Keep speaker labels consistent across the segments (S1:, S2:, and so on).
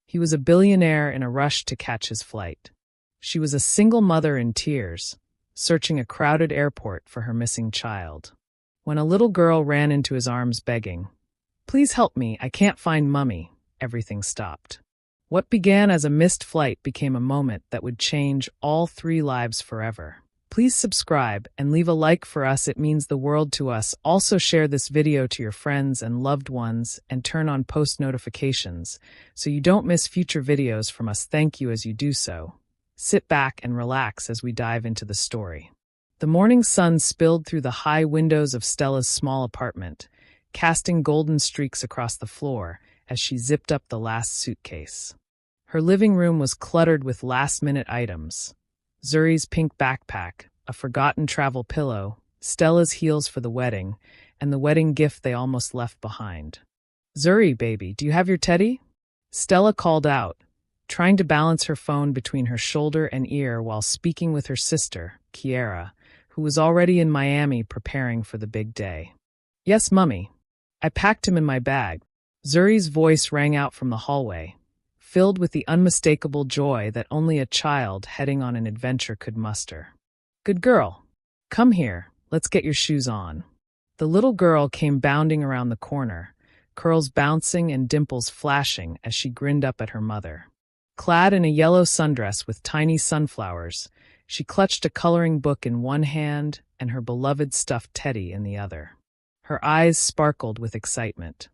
S1: He was a billionaire in a rush to catch his flight. She was a single mother in tears, searching a crowded airport for her missing child. When a little girl ran into his arms begging, "Please help me, I can't find Mummy," everything stopped. What began as a missed flight became a moment that would change all three lives forever. Please subscribe and leave a like for us, it means the world to us. Also share this video to your friends and loved ones and turn on post notifications so you don't miss future videos from us. Thank you as you do so. Sit back and relax as we dive into the story. The morning sun spilled through the high windows of Stella's small apartment, casting golden streaks across the floor as she zipped up the last suitcase. Her living room was cluttered with last-minute items. Zuri's pink backpack, a forgotten travel pillow, Stella's heels for the wedding, and the wedding gift they almost left behind. "Zuri, baby, do you have your teddy?" Stella called out, trying to balance her phone between her shoulder and ear while speaking with her sister, Kiera, who was already in Miami preparing for the big day. "Yes, Mummy. I packed him in my bag." Zuri's voice rang out from the hallway, filled with the unmistakable joy that only a child heading on an adventure could muster. "Good girl. Come here, let's get your shoes on." The little girl came bounding around the corner, curls bouncing and dimples flashing as she grinned up at her mother. Clad in a yellow sundress with tiny sunflowers, she clutched a coloring book in one hand and her beloved stuffed teddy in the other. Her eyes sparkled with excitement.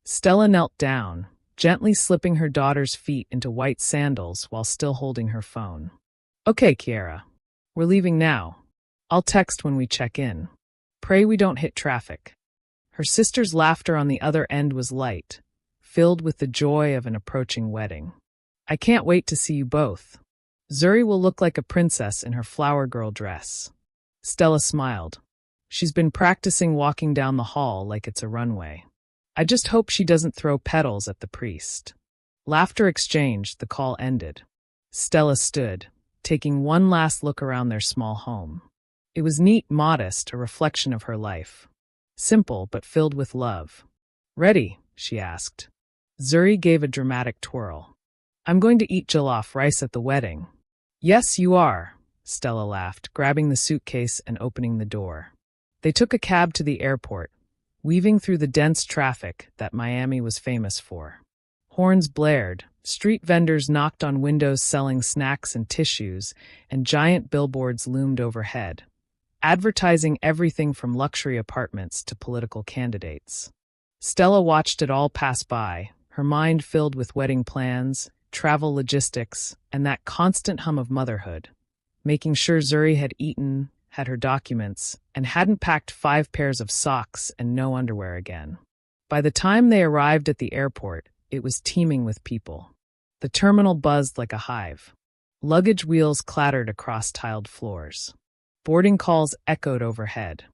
S1: Stella knelt down, gently slipping her daughter's feet into white sandals while still holding her phone. "Okay, Kiera. We're leaving now. I'll text when we check in. Pray we don't hit traffic." Her sister's laughter on the other end was light, filled with the joy of an approaching wedding. "I can't wait to see you both. Zuri will look like a princess in her flower girl dress." Stella smiled. "She's been practicing walking down the hall like it's a runway. I just hope she doesn't throw petals at the priest." Laughter exchanged, the call ended. Stella stood, taking one last look around their small home. It was neat, modest, a reflection of her life. Simple, but filled with love. "Ready?" she asked. Zuri gave a dramatic twirl. "I'm going to eat jollof rice at the wedding." "Yes, you are," Stella laughed, grabbing the suitcase and opening the door. They took a cab to the airport, weaving through the dense traffic that Miami was famous for. Horns blared, street vendors knocked on windows selling snacks and tissues, and giant billboards loomed overhead, advertising everything from luxury apartments to political candidates. Stella watched it all pass by, her mind filled with wedding plans, travel logistics, and that constant hum of motherhood, making sure Zuri had eaten, had her documents, and hadn't packed 5 pairs of socks and no underwear again. By the time they arrived at the airport, it was teeming with people. The terminal buzzed like a hive. Luggage wheels clattered across tiled floors. Boarding calls echoed overhead.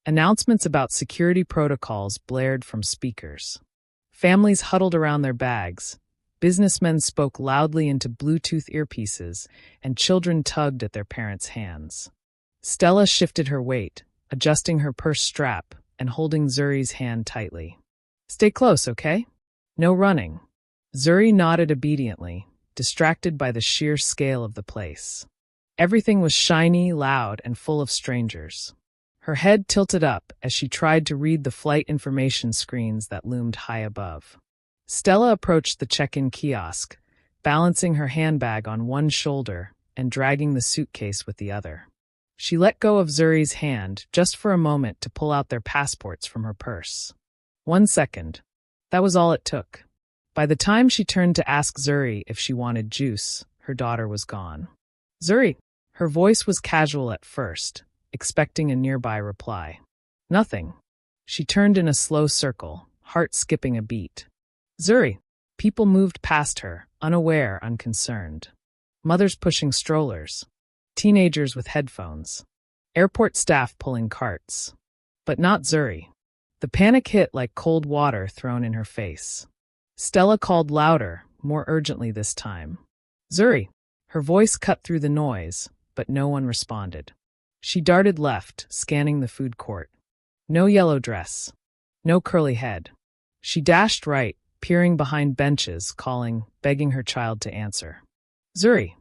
S1: Announcements about security protocols blared from speakers. Families huddled around their bags. Businessmen spoke loudly into Bluetooth earpieces, and children tugged at their parents' hands. Stella shifted her weight, adjusting her purse strap and holding Zuri's hand tightly. "Stay close, okay? No running." Zuri nodded obediently, distracted by the sheer scale of the place. Everything was shiny, loud, and full of strangers. Her head tilted up as she tried to read the flight information screens that loomed high above. Stella approached the check-in kiosk, balancing her handbag on one shoulder and dragging the suitcase with the other. She let go of Zuri's hand just for a moment to pull out their passports from her purse. 1 second. That was all it took. By the time she turned to ask Zuri if she wanted juice, her daughter was gone. "Zuri." Her voice was casual at first, expecting a nearby reply. "Nothing." She turned in a slow circle, heart skipping a beat. "Zuri." People moved past her, unaware, unconcerned. Mothers pushing strollers. Teenagers with headphones. Airport staff pulling carts. But not Zuri. The panic hit like cold water thrown in her face. Stella called louder, more urgently this time. "Zuri." Her voice cut through the noise, but no one responded. She darted left, scanning the food court. No yellow dress. No curly head. She dashed right, peering behind benches, calling, begging her child to answer. Zuri,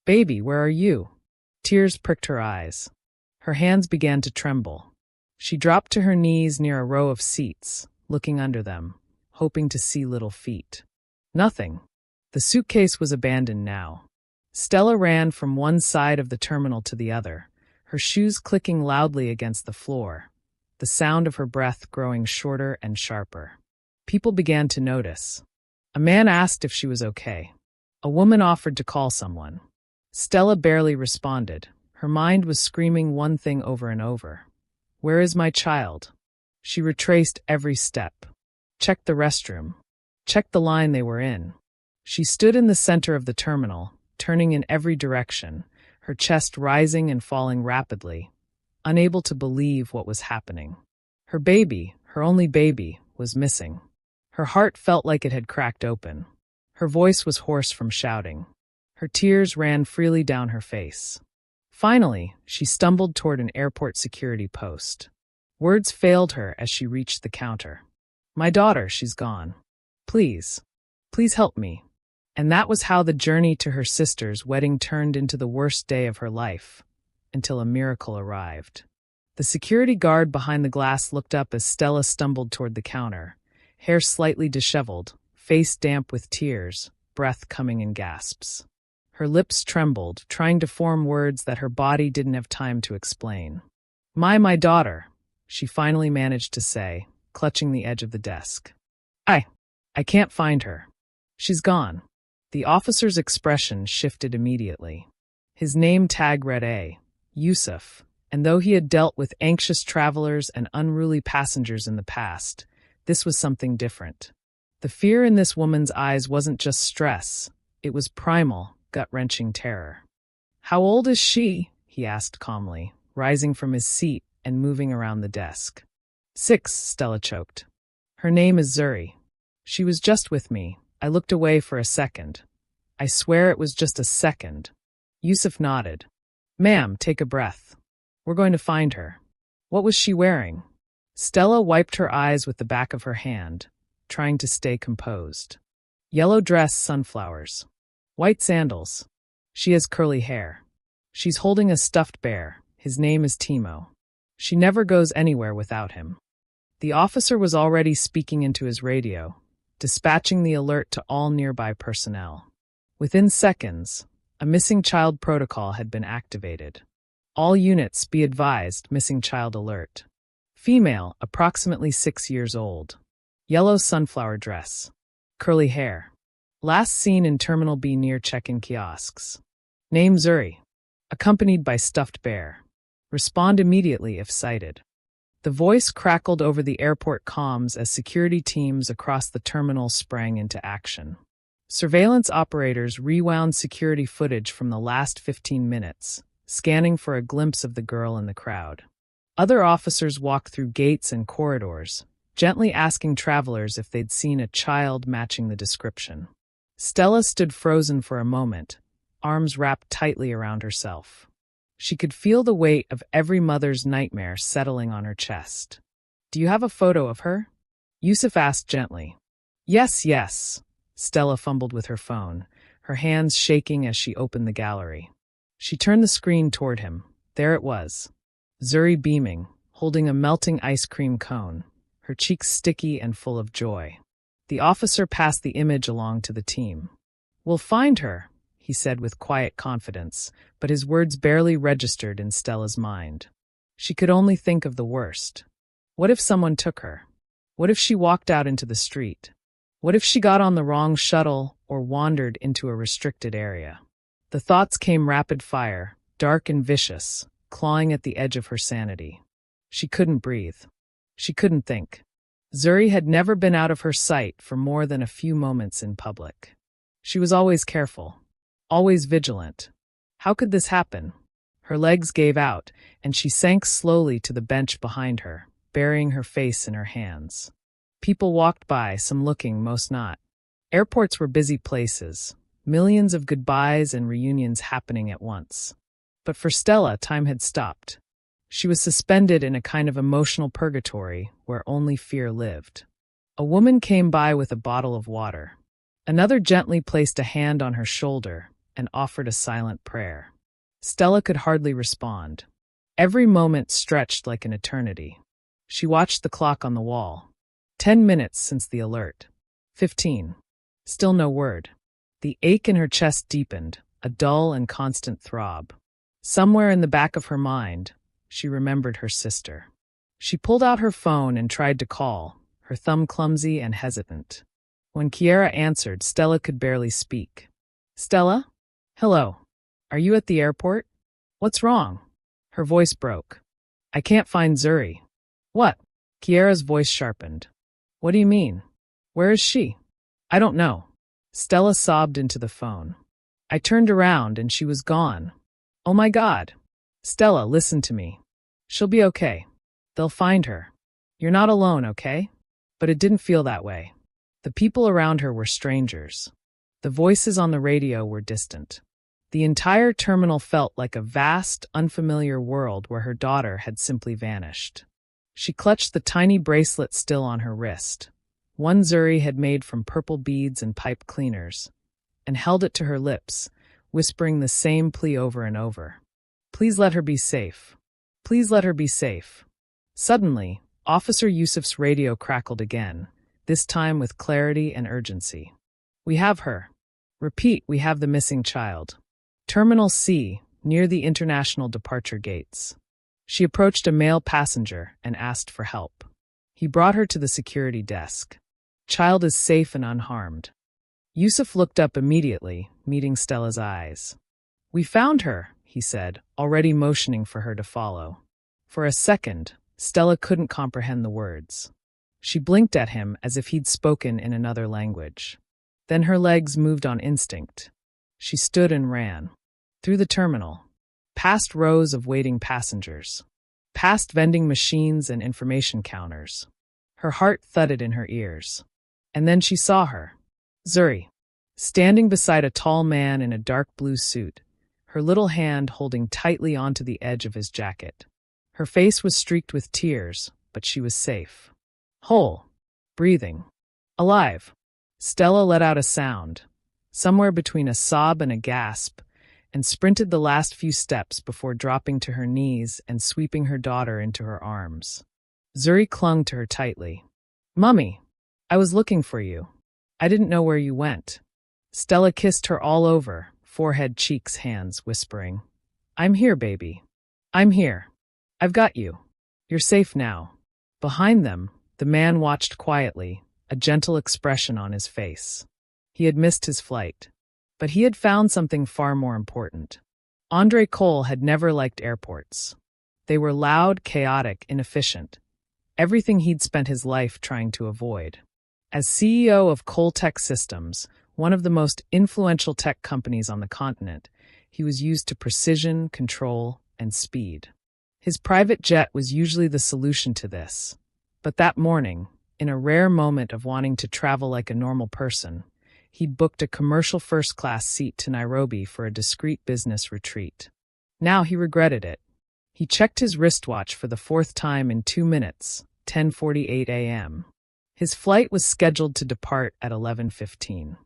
S1: baby, where are you? Tears pricked her eyes. Her hands began to tremble. She dropped to her knees near a row of seats, looking under them, hoping to see little feet. Nothing. The suitcase was abandoned now. Stella ran from one side of the terminal to the other, her shoes clicking loudly against the floor, the sound of her breath growing shorter and sharper. People began to notice. A man asked if she was okay. A woman offered to call someone. Stella barely responded. Her mind was screaming one thing over and over. Where is my child? She retraced every step. Checked the restroom. Checked the line they were in. She stood in the center of the terminal, turning in every direction, her chest rising and falling rapidly, unable to believe what was happening. Her baby, her only baby, was missing. Her heart felt like it had cracked open. Her voice was hoarse from shouting. Her tears ran freely down her face. Finally, she stumbled toward an airport security post. Words failed her as she reached the counter. My daughter, she's gone. Please help me. And that was how the journey to her sister's wedding turned into the worst day of her life, until a miracle arrived. The security guard behind the glass looked up as Stella stumbled toward the counter, hair slightly disheveled, face damp with tears, breath coming in gasps. Her lips trembled, trying to form words that her body didn't have time to explain. My daughter, she finally managed to say, clutching the edge of the desk. I can't find her. She's gone. The officer's expression shifted immediately. His name tag read A, Yusuf, and though he had dealt with anxious travelers and unruly passengers in the past, this was something different. The fear in this woman's eyes wasn't just stress, it was primal, gut-wrenching terror. How old is she? He asked calmly, rising from his seat and moving around the desk. 6, Stella choked. Her name is Zuri. She was just with me. I looked away for a second. I swear it was just a second. Yusuf nodded. Ma'am, take a breath. We're going to find her. What was she wearing? Stella wiped her eyes with the back of her hand, trying to stay composed. Yellow dress, sunflowers. White sandals. She has curly hair. She's holding a stuffed bear. His name is Timo. She never goes anywhere without him. The officer was already speaking into his radio, dispatching the alert to all nearby personnel. Within seconds, a missing child protocol had been activated. All units be advised, missing child alert. Female, approximately 6 years old. Yellow sunflower dress. Curly hair. Last seen in Terminal B near check-in kiosks. Name Zuri. Accompanied by stuffed bear. Respond immediately if sighted. The voice crackled over the airport comms as security teams across the terminal sprang into action. Surveillance operators rewound security footage from the last 15 minutes, scanning for a glimpse of the girl in the crowd. Other officers walked through gates and corridors, gently asking travelers if they'd seen a child matching the description. Stella stood frozen for a moment, arms wrapped tightly around herself. She could feel the weight of every mother's nightmare settling on her chest. Do you have a photo of her? Yusuf asked gently. Yes. Stella fumbled with her phone, her hands shaking as she opened the gallery. She turned the screen toward him. There it was. Zuri beaming, holding a melting ice cream cone, her cheeks sticky and full of joy. The officer passed the image along to the team. We'll find her, he said with quiet confidence, but his words barely registered in Stella's mind. She could only think of the worst. What if someone took her? What if she walked out into the street? What if she got on the wrong shuttle or wandered into a restricted area? The thoughts came rapid fire, dark and vicious, clawing at the edge of her sanity. She couldn't breathe. She couldn't think. Zuri had never been out of her sight for more than a few moments in public. She was always careful, always vigilant. How could this happen? Her legs gave out, and she sank slowly to the bench behind her, burying her face in her hands. People walked by, some looking, most not. Airports were busy places, millions of goodbyes and reunions happening at once. But for Stella, time had stopped. She was suspended in a kind of emotional purgatory where only fear lived. A woman came by with a bottle of water. Another gently placed a hand on her shoulder and offered a silent prayer. Stella could hardly respond. Every moment stretched like an eternity. She watched the clock on the wall. 10 minutes since the alert. 15. Still no word. The ache in her chest deepened, a dull and constant throb. Somewhere in the back of her mind, she remembered her sister. She pulled out her phone and tried to call, her thumb clumsy and hesitant. When Kiera answered, Stella could barely speak. "Stella? Hello. Are you at the airport? What's wrong?" Her voice broke. "I can't find Zuri." "What?" Kiera's voice sharpened. "What do you mean? Where is she?" "I don't know." Stella sobbed into the phone. "I turned around and she was gone. Oh my God. Stella, listen to me. She'll be okay. They'll find her. You're not alone, okay?" But it didn't feel that way. The people around her were strangers. The voices on the radio were distant. The entire terminal felt like a vast, unfamiliar world where her daughter had simply vanished. She clutched the tiny bracelet still on her wrist, one Zuri had made from purple beads and pipe cleaners, and held it to her lips, whispering the same plea over and over. "Please let her be safe. Please let her be safe." Suddenly, Officer Yusuf's radio crackled again, this time with clarity and urgency. "We have her. Repeat, we have the missing child. Terminal C, near the international departure gates." She approached a male passenger and asked for help. He brought her to the security desk. "Child is safe and unharmed." Yusuf looked up immediately, meeting Stella's eyes. "We found her," he said, already motioning for her to follow. For a second, Stella couldn't comprehend the words. She blinked at him as if he'd spoken in another language. Then her legs moved on instinct. She stood and ran. Through the terminal. Past rows of waiting passengers. Past vending machines and information counters. Her heart thudded in her ears. And then she saw her. Zuri. Standing beside a tall man in a dark blue suit, her little hand holding tightly onto the edge of his jacket. Her face was streaked with tears, but she was safe. Whole. Breathing. Alive. Stella let out a sound, somewhere between a sob and a gasp, and sprinted the last few steps before dropping to her knees and sweeping her daughter into her arms. Zuri clung to her tightly. "Mummy, I was looking for you. I didn't know where you went." Stella kissed her all over, forehead, cheeks, hands, whispering, "I'm here, baby. I'm here. I've got you. You're safe now." Behind them, the man watched quietly, a gentle expression on his face. He had missed his flight. But he had found something far more important. Andre Cole had never liked airports. They were loud, chaotic, inefficient. Everything he'd spent his life trying to avoid. As CEO of Cole Tech Systems, one of the most influential tech companies on the continent, he was used to precision, control, and speed. His private jet was usually the solution to this. But that morning, in a rare moment of wanting to travel like a normal person, he'd booked a commercial first-class seat to Nairobi for a discreet business retreat. Now he regretted it. He checked his wristwatch for the fourth time in 2 minutes, 10:48 a.m. His flight was scheduled to depart at 11:15.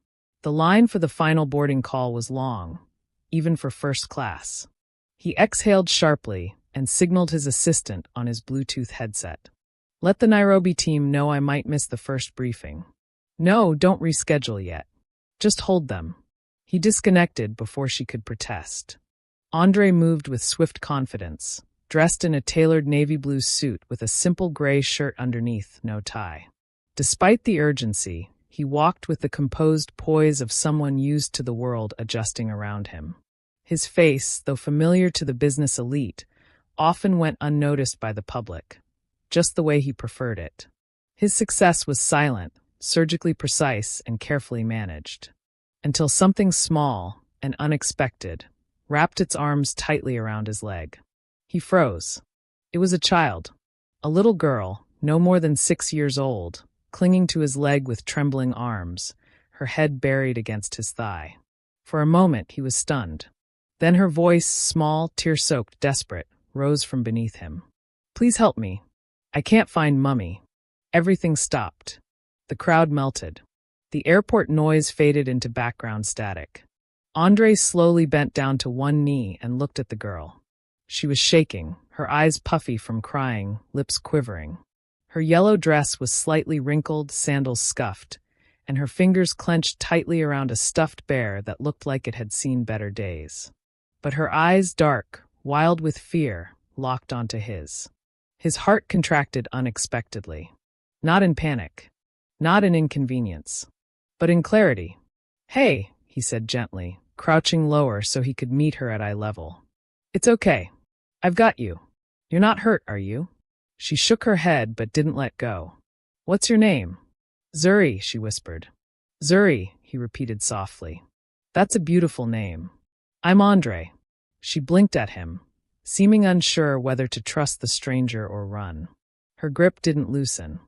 S1: The line for the final boarding call was long, even for first class. He exhaled sharply and signaled his assistant on his Bluetooth headset. "Let the Nairobi team know I might miss the first briefing. No, don't reschedule yet. Just hold them." He disconnected before she could protest. Andre moved with swift confidence, dressed in a tailored navy blue suit with a simple gray shirt underneath, no tie. Despite the urgency, he walked with the composed poise of someone used to the world adjusting around him. His face, though familiar to the business elite, often went unnoticed by the public, just the way he preferred it. His success was silent, surgically precise and carefully managed, until something small and unexpected wrapped its arms tightly around his leg. He froze. It was a child, a little girl, no more than 6 years old, clinging to his leg with trembling arms, her head buried against his thigh. For a moment he was stunned. Then her voice, small, tear-soaked, desperate, rose from beneath him. "Please help me. I can't find Mummy. Everything stopped." The crowd melted. The airport noise faded into background static. Andre slowly bent down to one knee and looked at the girl. She was shaking, her eyes puffy from crying, lips quivering. Her yellow dress was slightly wrinkled, sandals scuffed, and her fingers clenched tightly around a stuffed bear that looked like it had seen better days. But her eyes, dark, wild with fear, locked onto his. His heart contracted unexpectedly. Not in panic, not in inconvenience, but in clarity. "Hey," he said gently, crouching lower so he could meet her at eye level. "It's okay. I've got you. You're not hurt, are you?" She shook her head but didn't let go. "What's your name?" "Zuri," she whispered. "Zuri," he repeated softly. "That's a beautiful name. I'm Andre." She blinked at him, seeming unsure whether to trust the stranger or run. Her grip didn't loosen.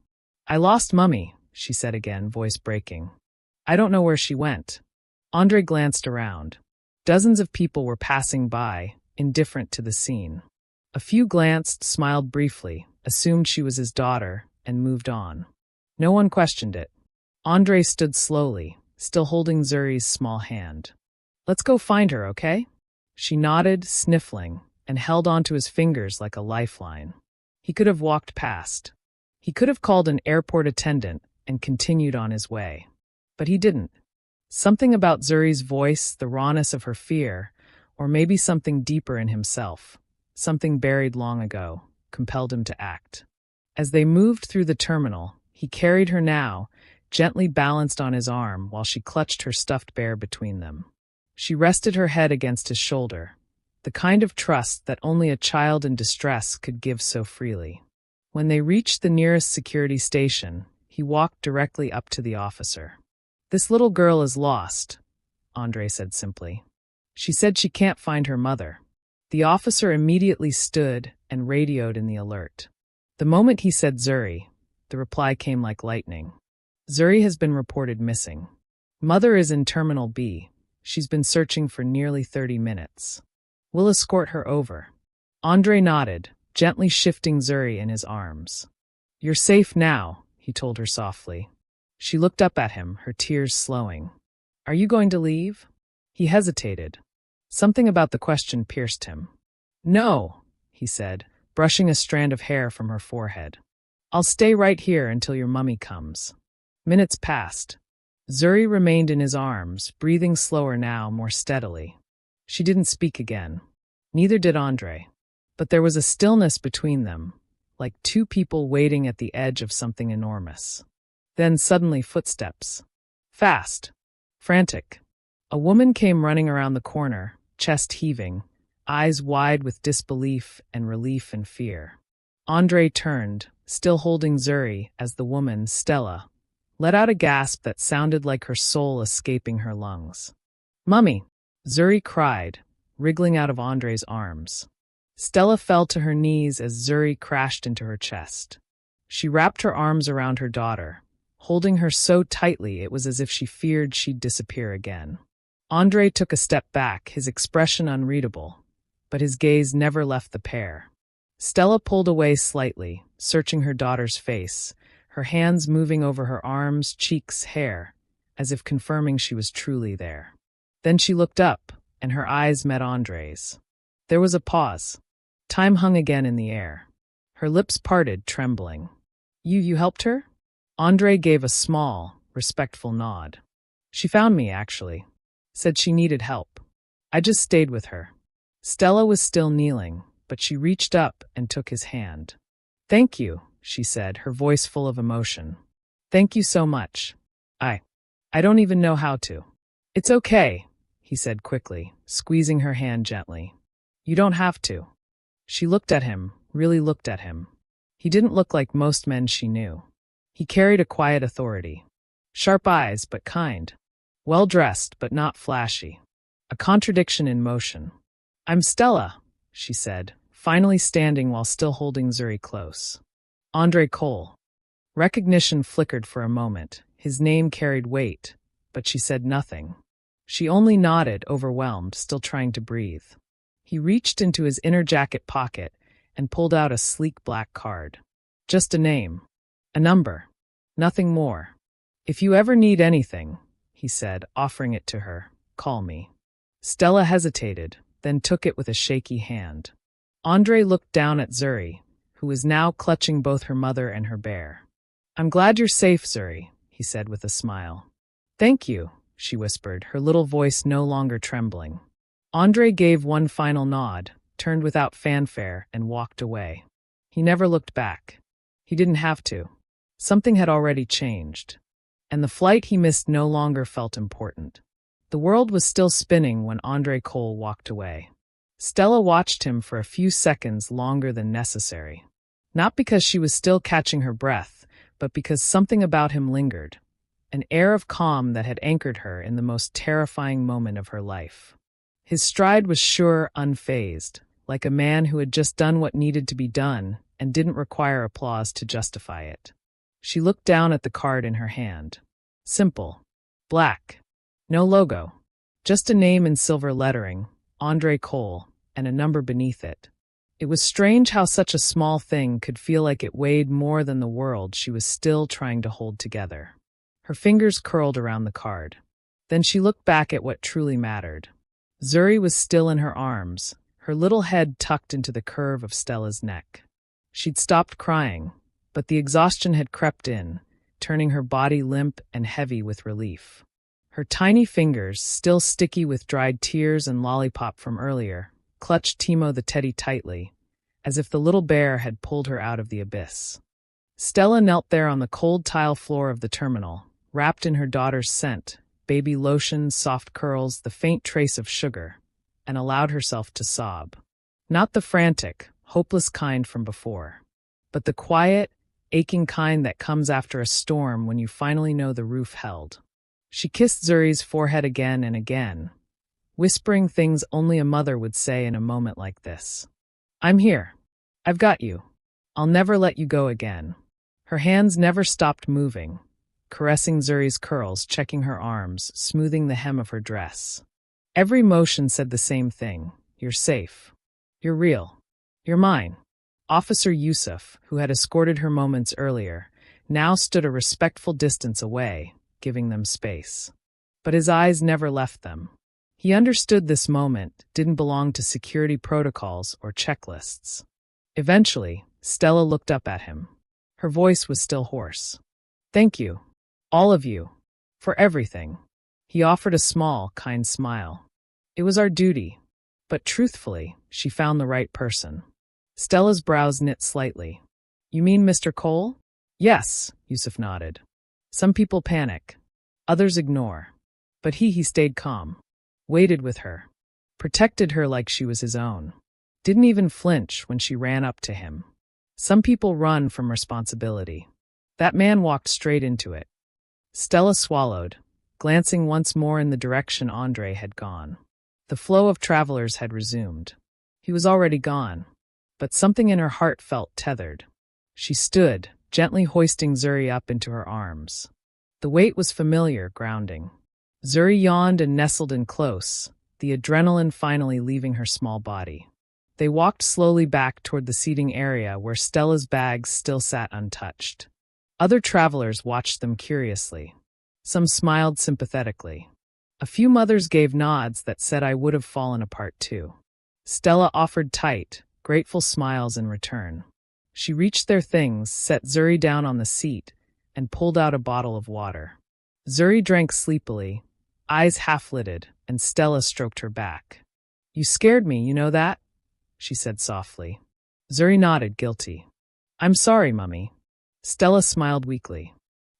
S1: "I lost Mummy," she said again, voice breaking. "I don't know where she went." Andre glanced around. Dozens of people were passing by, indifferent to the scene. A few glanced, smiled briefly, assumed she was his daughter, and moved on. No one questioned it. Andre stood slowly, still holding Zuri's small hand. "Let's go find her, okay?" She nodded, sniffling, and held onto his fingers like a lifeline. He could have walked past. He could have called an airport attendant and continued on his way. But he didn't. Something about Zuri's voice, the rawness of her fear, or maybe something deeper in himself, something buried long ago, compelled him to act. As they moved through the terminal, he carried her now, gently balanced on his arm while she clutched her stuffed bear between them. She rested her head against his shoulder, the kind of trust that only a child in distress could give so freely. When they reached the nearest security station, he walked directly up to the officer. "This little girl is lost," Andre said simply. "She said she can't find her mother." The officer immediately stood and radioed in the alert. The moment he said Zuri, the reply came like lightning. "Zuri has been reported missing. Mother is in Terminal B. She's been searching for nearly 30 minutes. We'll escort her over." Andre nodded, gently shifting Zuri in his arms. "You're safe now," he told her softly. She looked up at him, her tears slowing. "Are you going to leave?" He hesitated. Something about the question pierced him. "No," he said, brushing a strand of hair from her forehead. "I'll stay right here until your mummy comes." Minutes passed. Zuri remained in his arms, breathing slower now, more steadily. She didn't speak again. Neither did Andre. But there was a stillness between them, like two people waiting at the edge of something enormous. Then suddenly footsteps. Fast. Frantic. A woman came running around the corner, chest heaving, eyes wide with disbelief and relief and fear. Andre turned, still holding Zuri, as the woman, Stella, let out a gasp that sounded like her soul escaping her lungs. "Mummy!" Zuri cried, wriggling out of Andre's arms. Stella fell to her knees as Zuri crashed into her chest. She wrapped her arms around her daughter, holding her so tightly it was as if she feared she'd disappear again. Andre took a step back, his expression unreadable, but his gaze never left the pair. Stella pulled away slightly, searching her daughter's face, her hands moving over her arms, cheeks, hair, as if confirming she was truly there. Then she looked up, and her eyes met Andre's. There was a pause. Time hung again in the air. Her lips parted, trembling. You helped her?" Andre gave a small, respectful nod. "She found me, actually. Said she needed help. I just stayed with her." Stella was still kneeling, but she reached up and took his hand. "Thank you," she said, her voice full of emotion. "Thank you so much. I don't even know how to." "It's okay," he said quickly, squeezing her hand gently. "You don't have to." She looked at him, really looked at him. He didn't look like most men she knew. He carried a quiet authority. Sharp eyes, but kind. Well-dressed, but not flashy. A contradiction in motion. "I'm Stella," she said, finally standing while still holding Zuri close. "Andre Cole." Recognition flickered for a moment. His name carried weight, but she said nothing. She only nodded, overwhelmed, still trying to breathe. He reached into his inner jacket pocket and pulled out a sleek black card. Just a name. A number. Nothing more. "If you ever need anything," he said, offering it to her, "call me." Stella hesitated, then took it with a shaky hand. Andre looked down at Zuri, who was now clutching both her mother and her bear. "I'm glad you're safe, Zuri," he said with a smile. "Thank you," she whispered, her little voice no longer trembling. Andre gave one final nod, turned without fanfare, and walked away. He never looked back. He didn't have to. Something had already changed. And the flight he missed no longer felt important. The world was still spinning when Andre Cole walked away. Stella watched him for a few seconds longer than necessary. Not because she was still catching her breath, but because something about him lingered. An air of calm that had anchored her in the most terrifying moment of her life. His stride was sure, unfazed, like a man who had just done what needed to be done and didn't require applause to justify it. She looked down at the card in her hand. Simple. Black. No logo. Just a name in silver lettering, Andre Cole, and a number beneath it. It was strange how such a small thing could feel like it weighed more than the world she was still trying to hold together. Her fingers curled around the card. Then she looked back at what truly mattered. Zuri was still in her arms, her little head tucked into the curve of Stella's neck. She'd stopped crying, but the exhaustion had crept in, turning her body limp and heavy with relief. Her tiny fingers, still sticky with dried tears and lollipop from earlier, clutched Timo the teddy tightly, as if the little bear had pulled her out of the abyss. Stella knelt there on the cold tile floor of the terminal, wrapped in her daughter's scent, baby lotion, soft curls, the faint trace of sugar, and allowed herself to sob. Not the frantic, hopeless kind from before, but the quiet, aching kind that comes after a storm when you finally know the roof held. She kissed Zuri's forehead again and again, whispering things only a mother would say in a moment like this. "I'm here. I've got you. I'll never let you go again." Her hands never stopped moving, caressing Zuri's curls, checking her arms, smoothing the hem of her dress. Every motion said the same thing. "You're safe. You're real. You're mine." Officer Yusuf, who had escorted her moments earlier, now stood a respectful distance away, giving them space. But his eyes never left them. He understood this moment didn't belong to security protocols or checklists. Eventually, Stella looked up at him. Her voice was still hoarse. "Thank you. All of you. For everything." He offered a small, kind smile. "It was our duty." But truthfully, she found the right person. Stella's brows knit slightly. "You mean Mr. Cole?" "Yes," Yusuf nodded. "Some people panic. Others ignore. But he stayed calm. Waited with her. Protected her like she was his own. Didn't even flinch when she ran up to him. Some people run from responsibility. That man walked straight into it." Stella swallowed, glancing once more in the direction Andre had gone. The flow of travelers had resumed. He was already gone, but something in her heart felt tethered. She stood, gently hoisting Zuri up into her arms. The weight was familiar, grounding. Zuri yawned and nestled in close, the adrenaline finally leaving her small body. They walked slowly back toward the seating area where Stella's bags still sat untouched. Other travelers watched them curiously. Some smiled sympathetically. A few mothers gave nods that said I would have fallen apart too. Stella offered tight, grateful smiles in return. She reached their things, set Zuri down on the seat, and pulled out a bottle of water. Zuri drank sleepily, eyes half-lidded, and Stella stroked her back. "You scared me, you know that?" she said softly. Zuri nodded, guilty. "I'm sorry, Mummy." Stella smiled weakly.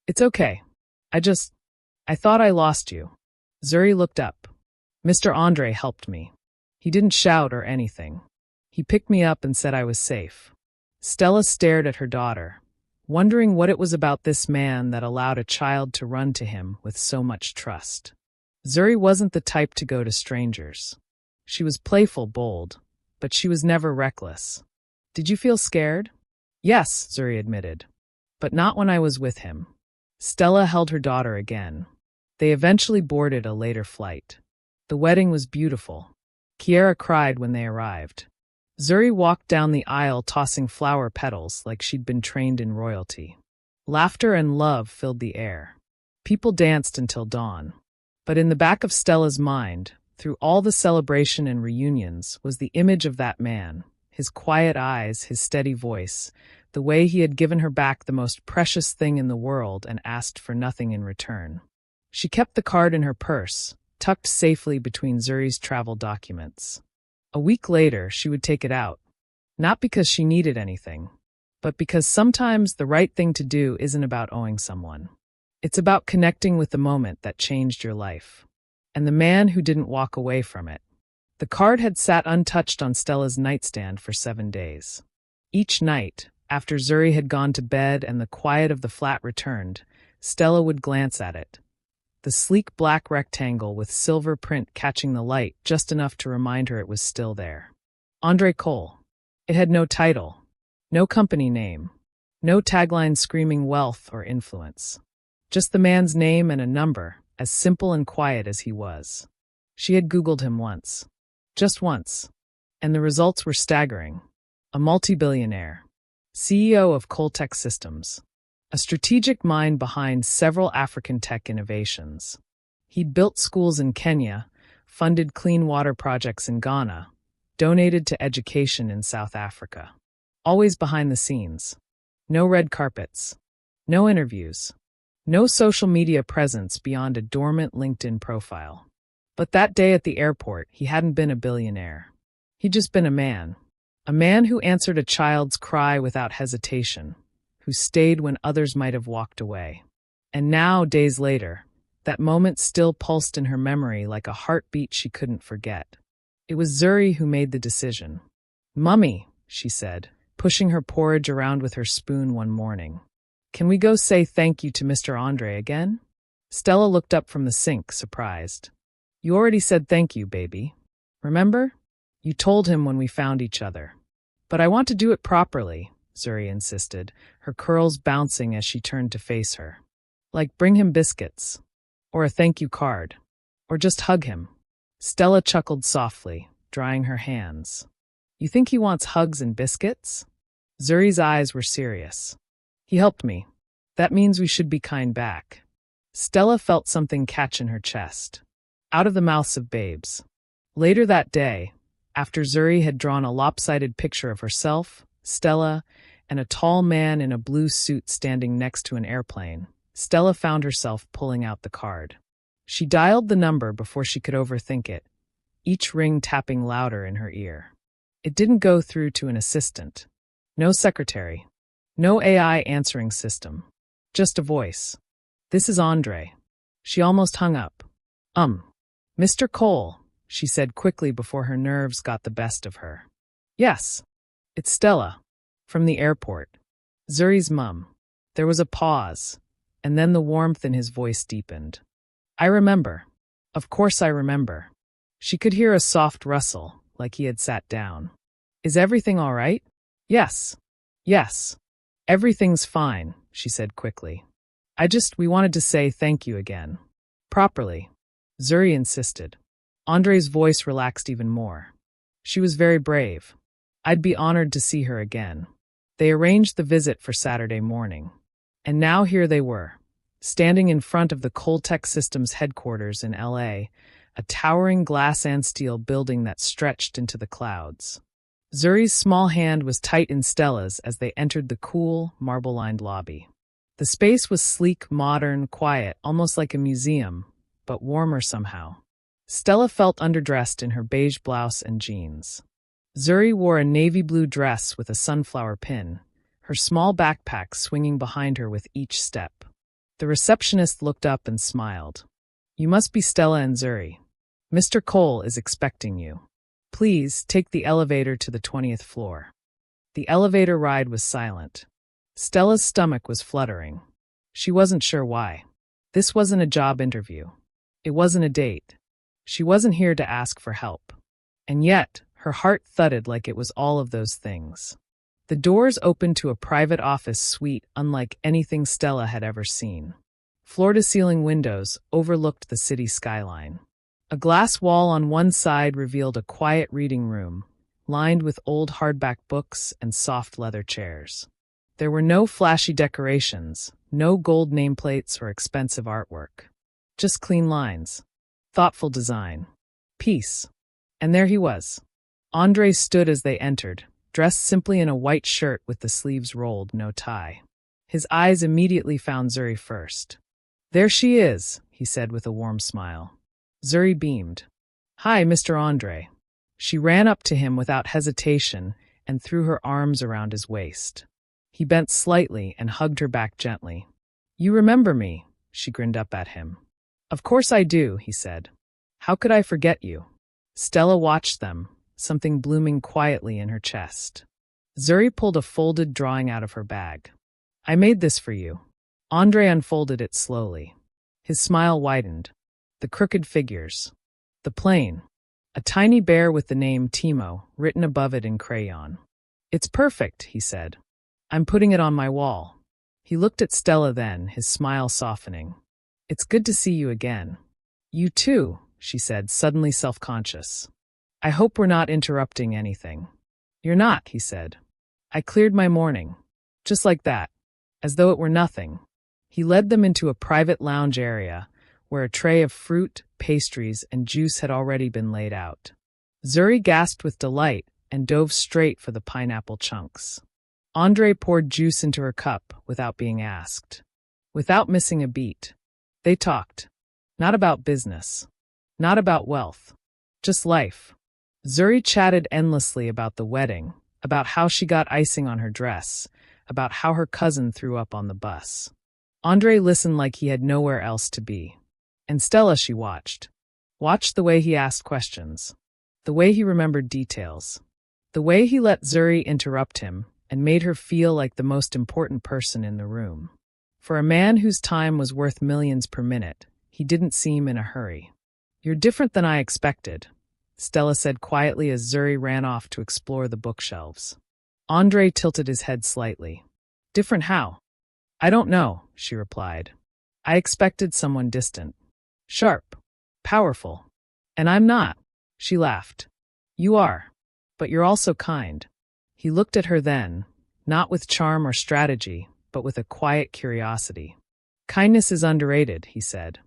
S1: "It's okay. I thought I lost you." Zuri looked up. "Mr. Andre helped me. He didn't shout or anything. He picked me up and said I was safe." Stella stared at her daughter, wondering what it was about this man that allowed a child to run to him with so much trust. Zuri wasn't the type to go to strangers. She was playful, bold, but she was never reckless. "Did you feel scared?" "Yes," Zuri admitted, "but not when I was with him." Stella held her daughter again. They eventually boarded a later flight. The wedding was beautiful. Kiara cried when they arrived. Zuri walked down the aisle tossing flower petals like she'd been trained in royalty. Laughter and love filled the air. People danced until dawn. But in the back of Stella's mind, through all the celebration and reunions, was the image of that man, his quiet eyes, his steady voice, the way he had given her back the most precious thing in the world and asked for nothing in return. She kept the card in her purse, tucked safely between Zuri's travel documents. A week later, she would take it out. Not because she needed anything, but because sometimes the right thing to do isn't about owing someone. It's about connecting with the moment that changed your life. And the man who didn't walk away from it. The card had sat untouched on Stella's nightstand for 7 days. Each night, after Zuri had gone to bed and the quiet of the flat returned, Stella would glance at it. The sleek black rectangle with silver print catching the light just enough to remind her it was still there. Andre Cole. It had no title, no company name, no tagline screaming wealth or influence. Just the man's name and a number, as simple and quiet as he was. She had Googled him once. Just once. And the results were staggering. A multi-billionaire. CEO of Coltech Systems. A strategic mind behind several African tech innovations. He'd built schools in Kenya, funded clean water projects in Ghana, donated to education in South Africa. Always behind the scenes. No red carpets. No interviews. No social media presence beyond a dormant LinkedIn profile. But that day at the airport, he hadn't been a billionaire. He'd just been a man. A man who answered a child's cry without hesitation, who stayed when others might have walked away. And now, days later, that moment still pulsed in her memory like a heartbeat she couldn't forget. It was Zuri who made the decision. "Mummy," she said, pushing her porridge around with her spoon one morning. "Can we go say thank you to Mr. Andre again?" Stella looked up from the sink, surprised. "You already said thank you, baby. Remember? You told him when we found each other." "But I want to do it properly," Zuri insisted, her curls bouncing as she turned to face her. "Like bring him biscuits. Or a thank you card. Or just hug him." Stella chuckled softly, drying her hands. "You think he wants hugs and biscuits?" Zuri's eyes were serious. "He helped me. That means we should be kind back." Stella felt something catch in her chest. Out of the mouths of babes. Later that day, after Zuri had drawn a lopsided picture of herself, Stella, and a tall man in a blue suit standing next to an airplane, Stella found herself pulling out the card. She dialed the number before she could overthink it, each ring tapping louder in her ear. It didn't go through to an assistant. No secretary. No AI answering system. Just a voice. "This is Andre." She almost hung up. Mr. Cole," she said quickly before her nerves got the best of her. "Yes. It's Stella. From the airport. Zuri's mum." There was a pause, and then the warmth in his voice deepened. "I remember. Of course I remember." She could hear a soft rustle, like he had sat down. "Is everything all right?" "Yes. Yes. Everything's fine," she said quickly. We wanted to say thank you again. Properly." Zuri insisted. Andre's voice relaxed even more. "She was very brave. I'd be honored to see her again." They arranged the visit for Saturday morning. And now here they were, standing in front of the Coltech Systems headquarters in LA, a towering glass and steel building that stretched into the clouds. Zuri's small hand was tight in Stella's as they entered the cool, marble-lined lobby. The space was sleek, modern, quiet, almost like a museum, but warmer somehow. Stella felt underdressed in her beige blouse and jeans. Zuri wore a navy blue dress with a sunflower pin, her small backpack swinging behind her with each step. The receptionist looked up and smiled. "You must be Stella and Zuri. Mr. Cole is expecting you. Please take the elevator to the 20th floor." The elevator ride was silent. Stella's stomach was fluttering. She wasn't sure why. This wasn't a job interview. It wasn't a date. She wasn't here to ask for help. And yet, her heart thudded like it was all of those things. The doors opened to a private office suite unlike anything Stella had ever seen. Floor-to-ceiling windows overlooked the city skyline. A glass wall on one side revealed a quiet reading room, lined with old hardback books and soft leather chairs. There were no flashy decorations, no gold nameplates or expensive artwork. Just clean lines, thoughtful design, peace. And there he was. Andre stood as they entered, dressed simply in a white shirt with the sleeves rolled, no tie. His eyes immediately found Zuri first. "There she is," he said with a warm smile. Zuri beamed. "Hi, Mr. Andre." She ran up to him without hesitation and threw her arms around his waist. He bent slightly and hugged her back gently. "You remember me," she grinned up at him. "Of course I do," he said. "How could I forget you?" Stella watched them, something blooming quietly in her chest. Zuri pulled a folded drawing out of her bag. "I made this for you." Andre unfolded it slowly. His smile widened. The crooked figures. The plane. A tiny bear with the name Timo written above it in crayon. "It's perfect," he said. "I'm putting it on my wall." He looked at Stella then, his smile softening. "It's good to see you again." "You too," she said, suddenly self-conscious. "I hope we're not interrupting anything." "You're not," he said. "I cleared my morning." Just like that. As though it were nothing. He led them into a private lounge area, where a tray of fruit, pastries, and juice had already been laid out. Zuri gasped with delight and dove straight for the pineapple chunks. Andre poured juice into her cup without being asked. Without missing a beat. They talked. Not about business. Not about wealth. Just life. Zuri chatted endlessly about the wedding, about how she got icing on her dress, about how her cousin threw up on the bus. Andre listened like he had nowhere else to be. And Stella she watched. Watched the way he asked questions. The way he remembered details. The way he let Zuri interrupt him and made her feel like the most important person in the room. For a man whose time was worth millions per minute, he didn't seem in a hurry. "You're different than I expected," Stella said quietly as Zuri ran off to explore the bookshelves. Andre tilted his head slightly. "Different how?" "I don't know," she replied. "I expected someone distant. Sharp. Powerful. And I'm not." She laughed. "You are. But you're also kind." He looked at her then, not with charm or strategy, but with a quiet curiosity. "Kindness is underrated," he said.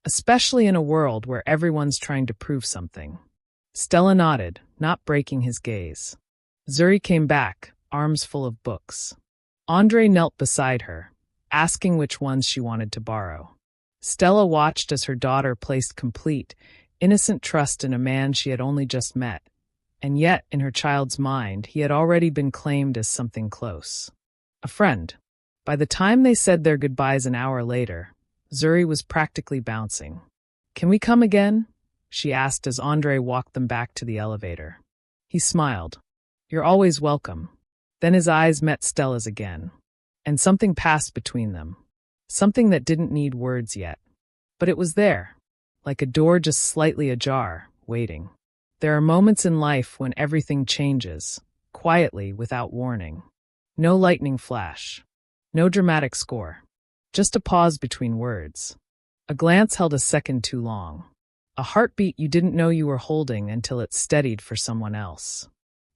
S1: "Especially in a world where everyone's trying to prove something." Stella nodded, not breaking his gaze. Zuri came back, arms full of books. Andre knelt beside her, asking which ones she wanted to borrow. Stella watched as her daughter placed complete, innocent trust in a man she had only just met, and yet, in her child's mind, he had already been claimed as something close. A friend. By the time they said their goodbyes an hour later, Zuri was practically bouncing. "Can we come again?" she asked as Andre walked them back to the elevator. He smiled. "You're always welcome." Then his eyes met Stella's again. And something passed between them. Something that didn't need words yet. But it was there, like a door just slightly ajar, waiting. There are moments in life when everything changes, quietly, without warning. No lightning flash. No dramatic score. Just a pause between words. A glance held a second too long. A heartbeat you didn't know you were holding until it steadied for someone else.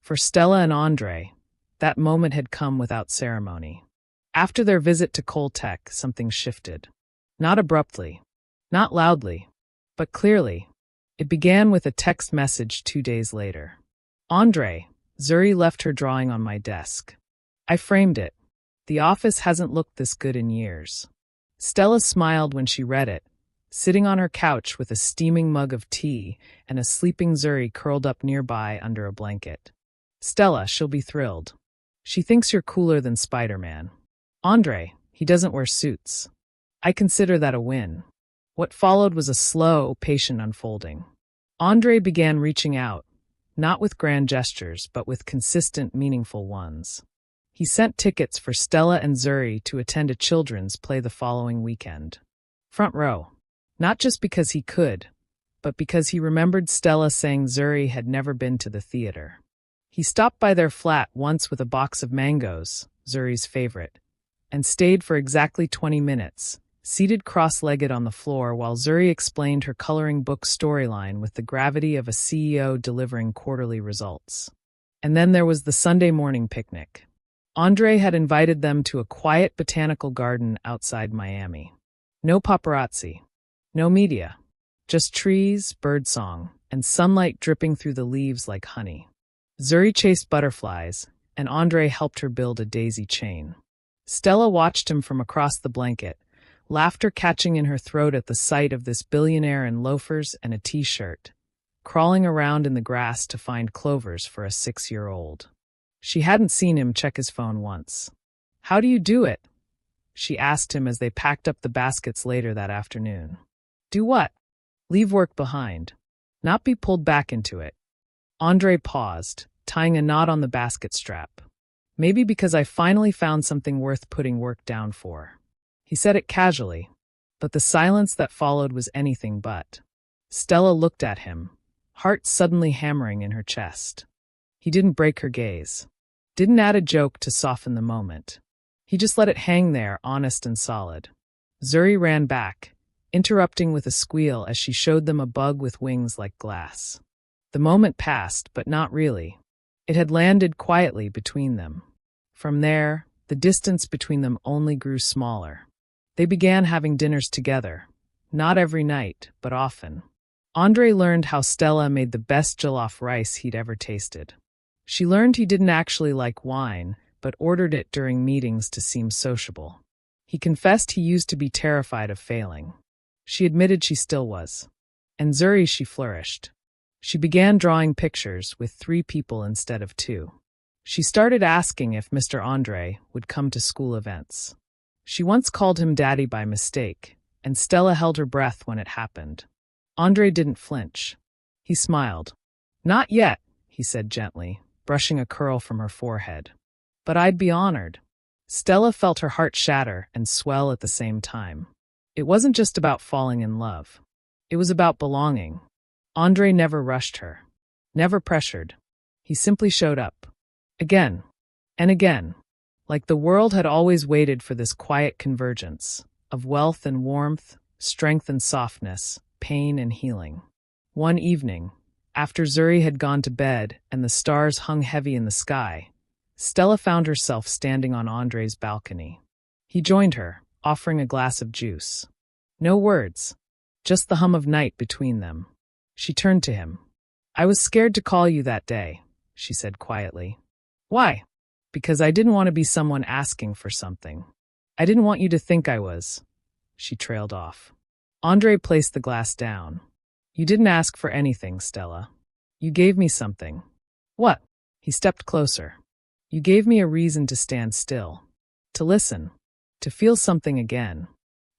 S1: For Stella and Andre, that moment had come without ceremony. After their visit to Chronicles-k, something shifted. Not abruptly. Not loudly. But clearly. It began with a text message 2 days later. "Andre, Zuri left her drawing on my desk. I framed it. The office hasn't looked this good in years." Stella smiled when she read it, sitting on her couch with a steaming mug of tea and a sleeping Zuri curled up nearby under a blanket. "Stella, she'll be thrilled. She thinks you're cooler than Spider-Man. Andre, he doesn't wear suits. I consider that a win." What followed was a slow, patient unfolding. Andre began reaching out, not with grand gestures, but with consistent, meaningful ones. He sent tickets for Stella and Zuri to attend a children's play the following weekend. Front row. Not just because he could, but because he remembered Stella saying Zuri had never been to the theater. He stopped by their flat once with a box of mangoes, Zuri's favorite, and stayed for exactly 20 minutes, seated cross-legged on the floor while Zuri explained her coloring book storyline with the gravity of a CEO delivering quarterly results. And then there was the Sunday morning picnic. Andre had invited them to a quiet botanical garden outside Miami. No paparazzi, no media, just trees, birdsong, and sunlight dripping through the leaves like honey. Zuri chased butterflies, and Andre helped her build a daisy chain. Stella watched him from across the blanket, laughter catching in her throat at the sight of this billionaire in loafers and a t-shirt, crawling around in the grass to find clovers for a 6-year-old. She hadn't seen him check his phone once. "How do you do it?" she asked him as they packed up the baskets later that afternoon. "Do what?" "Leave work behind. Not be pulled back into it." Andre paused, tying a knot on the basket strap. "Maybe because I finally found something worth putting work down for." He said it casually, but the silence that followed was anything but. Stella looked at him, heart suddenly hammering in her chest. He didn't break her gaze. Didn't add a joke to soften the moment. He just let it hang there, honest and solid. Zuri ran back, interrupting with a squeal as she showed them a bug with wings like glass. The moment passed, but not really. It had landed quietly between them. From there, the distance between them only grew smaller. They began having dinners together, not every night, but often. Andre learned how Stella made the best jollof rice he'd ever tasted. She learned he didn't actually like wine, but ordered it during meetings to seem sociable. He confessed he used to be terrified of failing. She admitted she still was. And Zuri, she flourished. She began drawing pictures with 3 people instead of 2. She started asking if Mr. Andre would come to school events. She once called him Daddy by mistake, and Stella held her breath when it happened. Andre didn't flinch. He smiled. "Not yet," he said gently, brushing a curl from her forehead. "But I'd be honored." Stella felt her heart shatter and swell at the same time. It wasn't just about falling in love. It was about belonging. Andre never rushed her, never pressured. He simply showed up. Again and again, like the world had always waited for this quiet convergence of wealth and warmth, strength and softness, pain and healing. One evening, after Zuri had gone to bed and the stars hung heavy in the sky, Stella found herself standing on Andre's balcony. He joined her, offering a glass of juice. No words, just the hum of night between them. She turned to him. "I was scared to call you that day," she said quietly. "Why?" "Because I didn't want to be someone asking for something. I didn't want you to think I was." She trailed off. Andre placed the glass down. "You didn't ask for anything, Stella. You gave me something." "What?" He stepped closer. "You gave me a reason to stand still, to listen, to feel something again."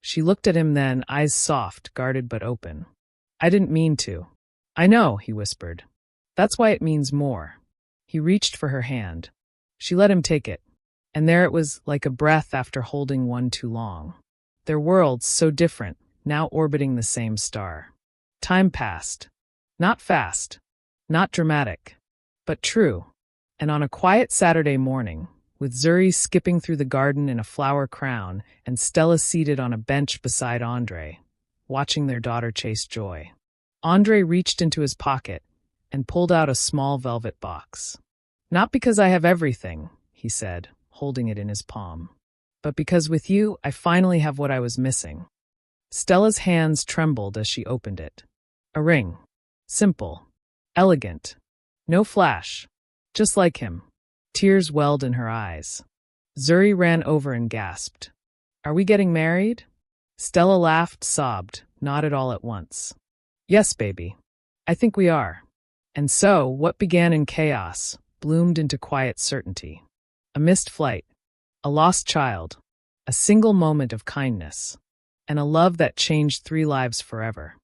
S1: She looked at him then, eyes soft, guarded but open. "I didn't mean to." "I know," he whispered. "That's why it means more." He reached for her hand. She let him take it, and there it was, like a breath after holding one too long. Their worlds, so different, now orbiting the same star. Time passed. Not fast, not dramatic, but true. And on a quiet Saturday morning, with Zuri skipping through the garden in a flower crown and Stella seated on a bench beside Andre, watching their daughter chase joy, Andre reached into his pocket and pulled out a small velvet box. "Not because I have everything," he said, holding it in his palm, "but because with you, I finally have what I was missing." Stella's hands trembled as she opened it. A ring. Simple. Elegant. No flash. Just like him. Tears welled in her eyes. Zuri ran over and gasped. "Are we getting married?" Stella laughed, sobbed, nodded all at once. "Yes, baby. I think we are." And so, what began in chaos bloomed into quiet certainty. A missed flight. A lost child. A single moment of kindness. And a love that changed 3 lives forever.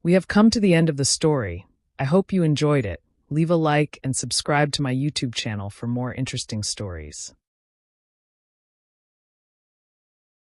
S1: We have come to the end of the story. I hope you enjoyed it. Leave a like and subscribe to my YouTube channel for more interesting stories.